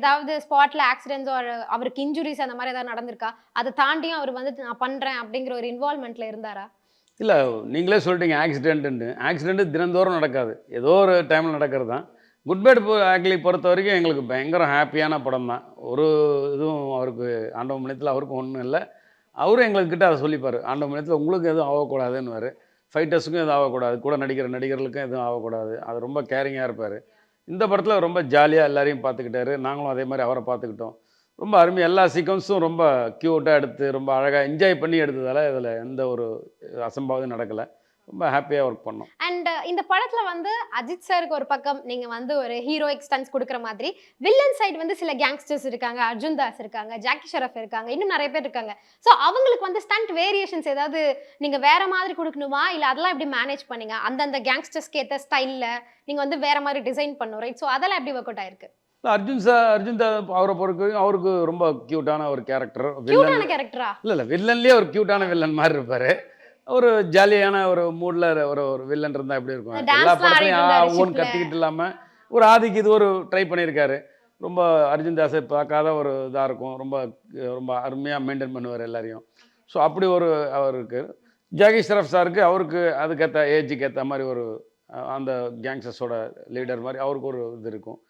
ஏதாவது ஸ்பாட்ல accidents R அவருக்கு இன்ஜுரிஸ் அந்த மாரி ஏதாவது நடந்திருக்கா? அத தாண்டியும் அவர் வந்து நான் பண்றேன் அப்படிங்கிற ஒரு இன்வால்வ்மென்ட்ல இருந்தாரா? இல்ல நீங்களே சொல்லிட்டீங்க ஆக்சிடென்ட்டுன்னு. ஆக்சிடென்ட் தினந்தோறும் நடக்காது. ஏதோ ஒரு டைம்ல நடக்கிறது தான். குட் பேட் அக்லி பொறுத்தவரைக்கும் எங்களுக்கு பயங்கர ஹேப்பியான படம் தான். ஒரு இதுவும் அவருக்கு ஆண்டவன் புண்ணியத்துல அவருக்கும் ஒண்ணும் இல்ல. அவரும் எங்ககிட்ட அத சொல்லிப்பாரு. ஆண்டவன் புண்ணியத்துல உங்களுக்கு எதுவும் ஆகக்கூடாதுன்னுவாரு. ஃபைட்டர்ஸுக்கும் எதுவும் ஆகக்கூடாது. கூட நடிக்கிற நடிகர்களுக்கும் எதுவும் ஆகக்கூடாது. அது ரொம்ப கேரிங்கா இருப்பாரு. இந்த படத்துல ரொம்ப ஜாலியா எல்லாரையும் பார்த்துக்கிட்டாரு. நாங்களும் அதே மாரி அவர பார்த்துக்கிட்டோம். ரொம்ப அருமையா எல்லா சீக்வென்ஸும் ரொம்ப கியூட்டா எடுத்து, ரொம்ப அழகா என்ஜாய் பண்ணி எடுத்ததால, இதுல எந்த ஒரு அசம்பாவிதம் நடக்கல. ரொம்ப ஹேப்பியா ஒர்க் பண்ணோம். அண்ட் இந்த படத்துல வந்து அஜித் சாருக்கு ஒரு பக்கம் நீங்க வந்து ஒரு ஹீரோயிக் ஸ்டன்ட்ஸ் குடுக்குற மாதிரி, வில்லன் சைடு வந்து சில கேங்ஸ்டர்ஸ் இருக்காங்க. அர்ஜுன் தாஸ் இருக்காங்க, ஜாக்கி ஷெராஃப் இருக்காங்க. இன்னும் நெறைய பேர் இருக்காங்க. சோ அவங்களுக்கு வந்து ஸ்டண்ட் வேரியேஷன்ஸ் ஏதாவது நீங்க வேற மாதிரி குடுக்கணுமா? இல்ல அதெல்லாம் எப்படி மேனேஜ் பண்ணீங்க? அந்தந்த கேங்ஸ்டர்ஸ்க்கு ஏத்த ஸ்டைல்ல நீங்க வந்து வேற மாரி டிசைன் பண்ணணும் ரைட்? சோ அதெல்லாம் எப்படி வொர்க் அவுட் ஆயிருக்கு? அர்ஜுன் அவர பொறுத்தவரைக்கும் அவருக்கு ரொம்ப கியூட்டான ஒரு கேரக்டர். வில்லன் கியூட்டான கேரக்டரா? இல்ல வில்லன்லயே ஒரு கியூட்டான வில்லன் மாரி இருப்பாரு. ஒரு ஜாலியான ஒரு மூட்ல ஒரு ஒரு வில்லன் இருந்தா எப்படி இருக்கும்? எல்லா டான்ஸ்லாம் படத்துலயும் ஆடிட்டு இருந்தாரு ஊன்னு ஷிப்ல. கத்திக்கிட்டு இல்லாம, ஒரு ஆதிக்கு இது ஒரு ட்ரை பண்ணியிருக்காரு. ரொம்ப அர்ஜுன் தாஸ பார்க்காத ஒரு இதா இருக்கும். ரொம்ப ரொம்ப அருமையா மெயின்டெயின் பண்ணுவாரு எல்லாரையும். ஸோ அப்படி ஒரு அவர் இருக்கு. ஜாகி ஷெராஃப் சாருக்கு அவருக்கு அதுக்கேத்த ஏஜுக்கு ஏத்த மாரி ஒரு அந்த கேங்ஸ்டர்ஸோட லீடர் மாரி அவருக்கு ஒரு இது இருக்கும்.